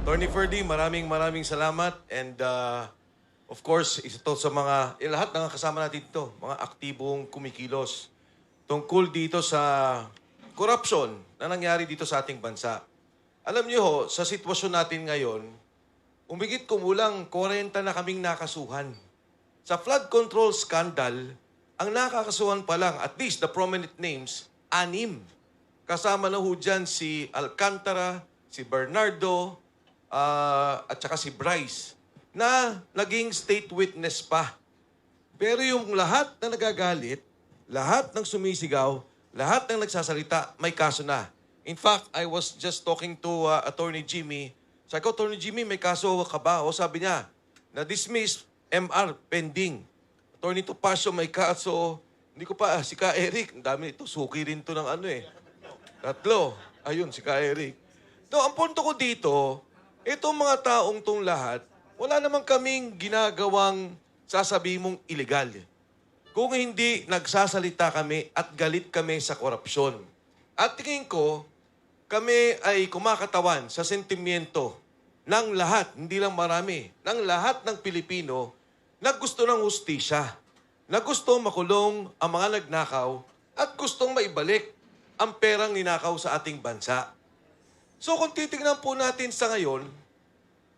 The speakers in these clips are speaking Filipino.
Attorney Ferdy, maraming salamat. And of course, isa to sa mga, lahat ng kasama natin ito, mga aktibong kumikilos tungkol dito sa corruption na nangyari dito sa ating bansa. Alam niyo ho, sa sitwasyon natin ngayon, umigit kumulang 40 na kaming nakasuhan. Sa flood control scandal, ang nakakasuhan pa lang, at least the prominent names, 6. Kasama na ho dyan si Alcantara, si Bernardo, at saka si Bryce, na naging state witness pa. Pero yung lahat na nagagalit, lahat ng sumisigaw, lahat ng nagsasalita, may kaso na. In fact, I was just talking to Attorney Jimmy. Sabi ko, Attorney Jimmy, may kaso ka ba? O sabi niya, na-dismiss, MR, pending. Attorney Topacio, may kaso. Hindi ko pa, si Ka Eric, ang dami ito, suki rin to ng ano eh. 3. Ayun, si Ka Eric. So, ang punto ko dito, itong mga taong tong lahat, wala naman kaming ginagawang sasabihin mong illegal. Kung hindi nagsasalita kami at galit kami sa korupsyon. At tingin ko, kami ay kumakatawan sa sentimiento ng lahat, hindi lang marami, ng lahat ng Pilipino na gusto ng hustisya, na gusto makulong ang mga nagnakaw at gustong maibalik ang perang ninakaw sa ating bansa. So kung titignan po natin sa ngayon,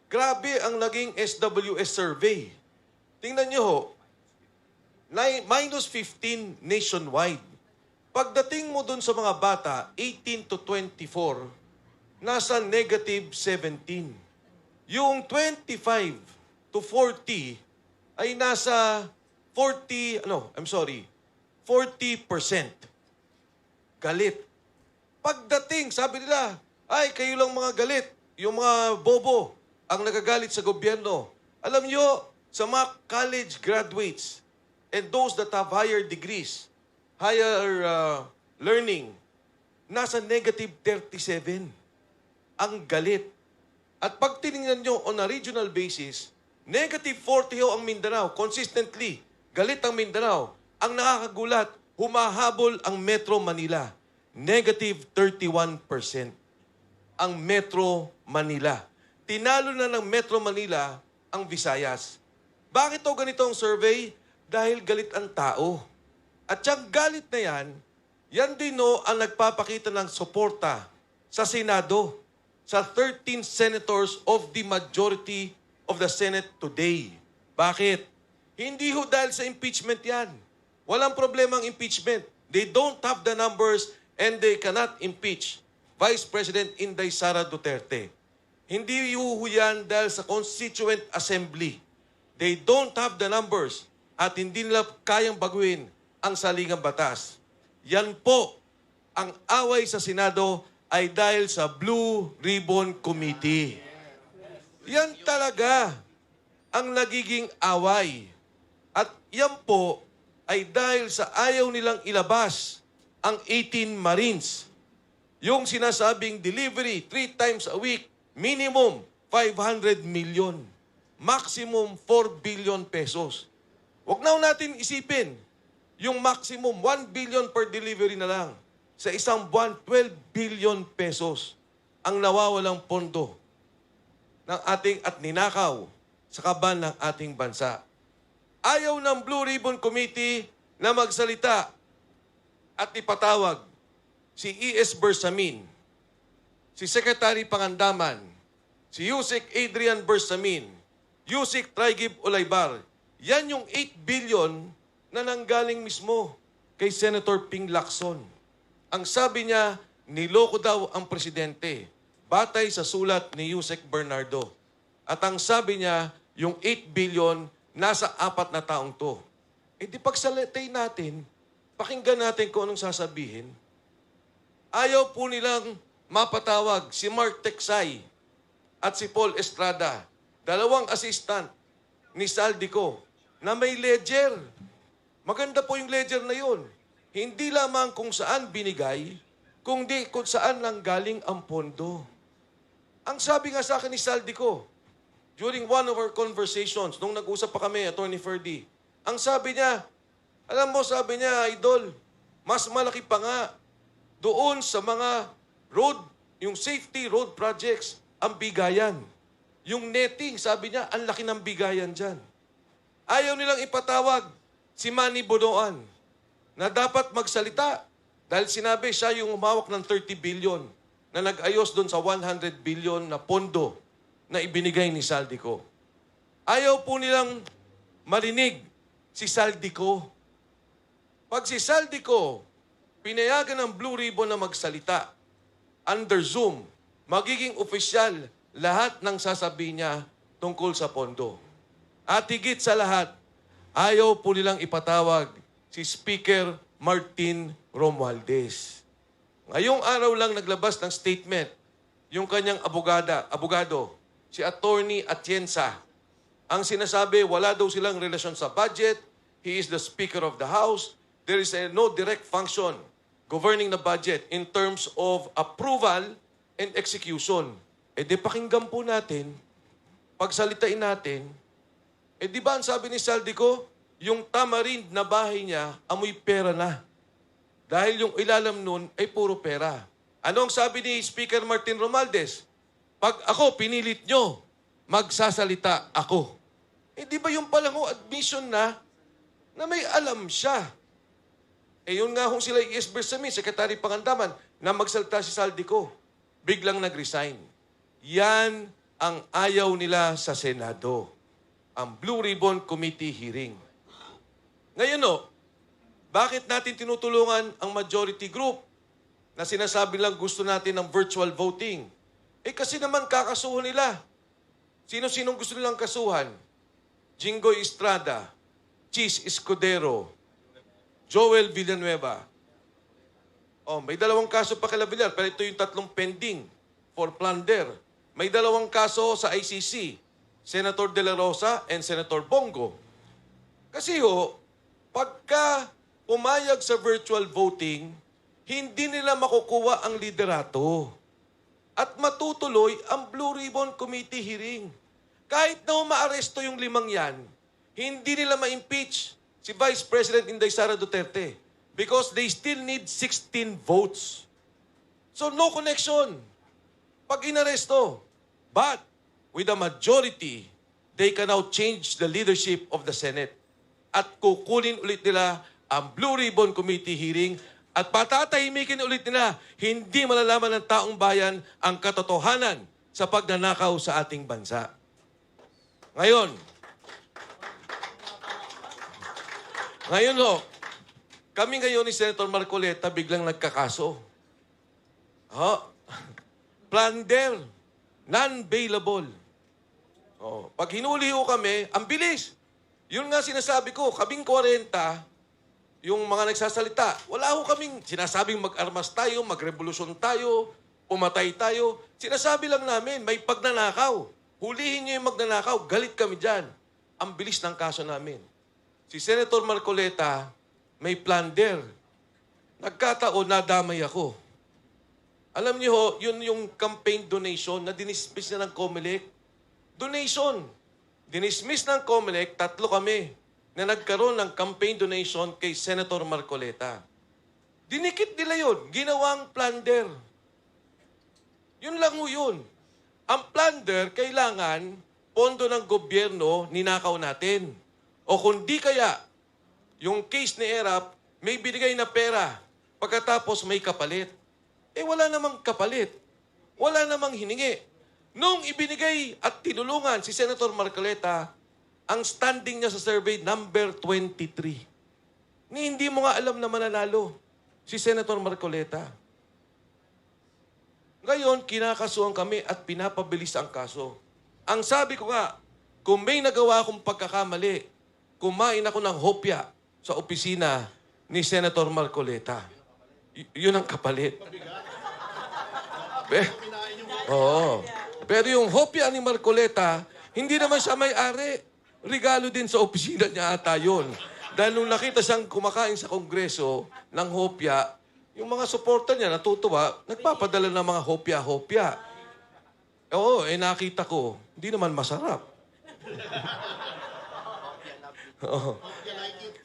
grabe ang naging SWS survey. Tingnan nyo ho, minus 15 nationwide. Pagdating mo dun sa mga bata, 18 to 24, nasa negative 17. Yung 25 to 40 ay nasa 40% galit. Pagdating, sabi nila, ay, kayo lang mga galit. Yung mga bobo ang nagagalit sa gobyerno. Alam nyo, sa mga college graduates and those that have higher degrees, higher learning, nasa negative 37. Ang galit. At pag tinignan nyo on a regional basis, negative 40 ho ang Mindanao. Consistently, galit ang Mindanao. Ang nakakagulat, humahabol ang Metro Manila. Negative 31%. Ang Metro Manila. Tinalo na ng Metro Manila ang Visayas. Bakit to ganito ang survey? Dahil galit ang tao. At yung galit na yan din no ang nagpapakita ng suporta sa Senado, sa 13 senators of the majority of the Senate today. Bakit? Hindi ho dahil sa impeachment yan. Walang problema ang impeachment. They don't have the numbers and they cannot impeach Vice President Inday Sara Duterte. Hindi ho yan dahil sa Constituent Assembly. They don't have the numbers at hindi nila kayang baguhin ang saligang batas. Yan po, ang away sa Senado ay dahil sa Blue Ribbon Committee. Yan talaga ang nagiging away. At yan po ay dahil sa ayaw nilang ilabas ang 18 Marines. Yung sinasabing delivery 3 times a week, minimum 500 million. Maximum 4 billion pesos. Huwag na natin isipin yung maximum 1 billion per delivery na lang. Sa isang buwan, 12 billion pesos ang nawawalang pondo ng ating at ninakaw sa kaban ng ating bansa. Ayaw ng Blue Ribbon Committee na magsalita at ipatawag si E.S. Bersamin, si Secretary Pangandaman, si Yusek Adrian Bersamin, Yusek Traigib Olaybar. Yan yung 8 billion na nanggaling mismo kay Senator Ping Lacson. Ang sabi niya, niloko daw ang presidente batay sa sulat ni Yusek Bernardo. At ang sabi niya, yung 8 billion nasa 4 na taong to. E di pagsalitay natin, pakinggan natin kung anong sasabihin. Ayaw po nilang mapatawag si Mark Teksay at si Paul Estrada, 2 assistant ni Saldico, na may ledger. Maganda po yung ledger na yun. Hindi lamang kung saan binigay, kundi kung saan lang galing ang pondo. Ang sabi nga sa akin ni Saldico, during one of our conversations, nung nag-usap pa kami, Attorney Ferdy, ang sabi niya, alam mo, sabi niya, Idol, mas malaki pa nga doon sa mga road, yung safety road projects, ang bigayan. Yung netting, sabi niya, ang laki ng bigayan dyan. Ayaw nilang ipatawag si Manny Bonoan na dapat magsalita dahil sinabi siya yung umawak ng 30 billion na nag-ayos doon sa 100 billion na pondo na ibinigay ni Saldico. Ayaw po nilang marinig si Saldico. Pag si Saldico pinayagan ng Blue Ribbon na magsalita under Zoom, magiging opisyal lahat ng sasabihin niya tungkol sa pondo. At higit sa lahat, ayaw po nilang ipatawag si Speaker Martin Romualdez. Ngayong araw lang naglabas ng statement yung kanyang abogado, si Attorney Atienza. Ang sinasabi, wala daw silang relasyon sa budget. He is the Speaker of the House. There is no direct function governing the budget in terms of approval and execution. Di pakinggan po natin, pagsalitain natin, di ba ang sabi ni Saldico, yung tamarind na bahay niya, amoy pera na. Dahil yung ilalam nun ay puro pera. Anong sabi ni Speaker Martin Romualdez? Pag ako pinilit nyo, magsasalita ako. Di ba yung palang admission na may alam siya? Yun nga hong sila i-esbersamin, Secretary Pangandaman, na magsalita si Saldico. Biglang nag-resign. Yan ang ayaw nila sa Senado. Ang Blue Ribbon Committee hearing. Ngayon bakit natin tinutulungan ang majority group na sinasabi lang gusto natin ng virtual voting? Kasi naman kakasuhan nila. Sino-sinong gusto nilang kasuhan? Jinggoy Estrada, Chis Escudero, Joel Villanueva. May 2 kaso pa kay Villar, pero ito yung 3 pending for plunder. May 2 kaso sa ICC, Senator De La Rosa and Senator Bongo. Kasi pagka pumayag sa virtual voting, hindi nila makukuha ang liderato. At matutuloy ang Blue Ribbon Committee hearing. Kahit na umaaresto yung 5 yan, hindi nila ma-impeach si Vice President Inday Sara Duterte because they still need 16 votes. So no connection pag inaresto. But with a majority, they can now change the leadership of the Senate. At kukunin ulit nila ang Blue Ribbon Committee hearing at patatahimikin ulit nila, hindi malalaman ng taong bayan ang katotohanan sa pagnanakaw sa ating bansa. Ngayon kami ngayon ni Senator Marcoleta biglang nagkakaso. Plunder, non-bailable. Pag hinuli kami, ang bilis. Yun nga sinasabi ko, kaming 40, yung mga nagsasalita, wala kaming sinasabing mag-armas tayo, magrevolusyon tayo, pumatay tayo. Sinasabi lang namin, may pagnanakaw. Hulihin niyo yung magnanakaw, galit kami dyan. Ang bilis ng kaso namin. Si Senator Marcoleta, may plunder. Nagkataon, nadamay ako. Alam niyo yun yung campaign donation na dinismiss na ng COMELEC. Donation. Dinismiss ng COMELEC, 3 kami na nagkaroon ng campaign donation kay Senator Marcoleta. Dinikit nila yun. Ginawang plunder. Yun lang yun. Ang plunder, kailangan pondo ng gobyerno ninakaw natin. O kundi kaya, yung case ni ERAP, may binigay na pera, pagkatapos may kapalit. Wala namang kapalit. Wala namang hiningi. Nung ibinigay at tinulungan si Senator Marcoleta, ang standing niya sa survey, number 23. Hindi mo nga alam na mananalo si Senator Marcoleta. Ngayon, kinakasuhan kami at pinapabilis ang kaso. Ang sabi ko nga, kung may nagawa akong pagkakamali, kumain ako ng hopya sa opisina ni Senator Marcoleta. Yun ang kapalit. Pero yung hopya ni Marcoleta, hindi naman siya may-ari. Regalo din sa opisina niya ata yun. Dahil nung nakita siyang kumakain sa Kongreso ng hopya, yung mga supporter niya natutuwa, nagpapadala ng mga hopya-hopya. Nakita ko, hindi naman masarap.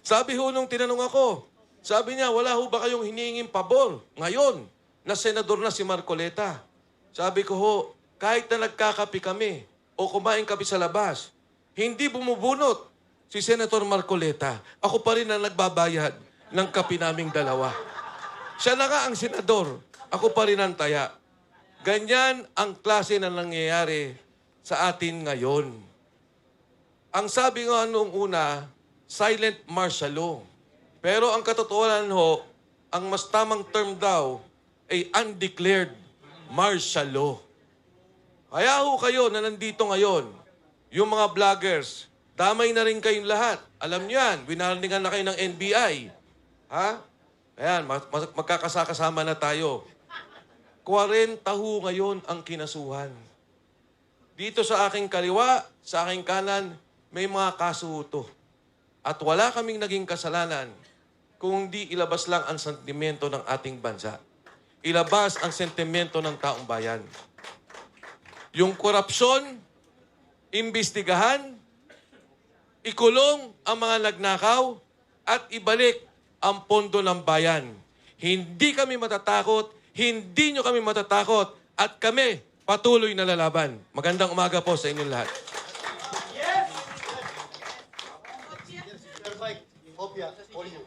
Sabi nung tinanong ako, sabi niya, wala ba kayong hinihinging pabor ngayon na senador na si Marcoleta? Sabi ko kahit na nagkakapi kami, o kumain kami sa labas, hindi bumubunot si Senator Marcoleta. Ako pa rin ang nagbabayad ng kape naming dalawa. Siya na nga ang senador. Ako pa rin ang taya. Ganyan ang klase na nangyayari sa atin ngayon. Ang sabi nga noong una, silent martial law. Pero ang katotohanan ho, ang mas tamang term daw ay undeclared martial law. Kaya ho kayo na nandito ngayon, yung mga vloggers, damay na rin kayong lahat. Alam niyo yan, winarningan na kayo ng NBI. Ha? Ayan, magkakasakasama na tayo. 40 ho ngayon ang kinasuhan. Dito sa aking kaliwa, sa aking kanan, may mga kaso to. At wala kaming naging kasalanan kung di ilabas lang ang sentimento ng ating bansa. Ilabas ang sentimento ng taong bayan. Yung korupsyon, imbestigahan, ikulong ang mga nagnakaw, at ibalik ang pondo ng bayan. Hindi kami matatakot, hindi nyo kami matatakot, at kami patuloy na lalaban. Magandang umaga po sa inyong lahat. Kopya, for you.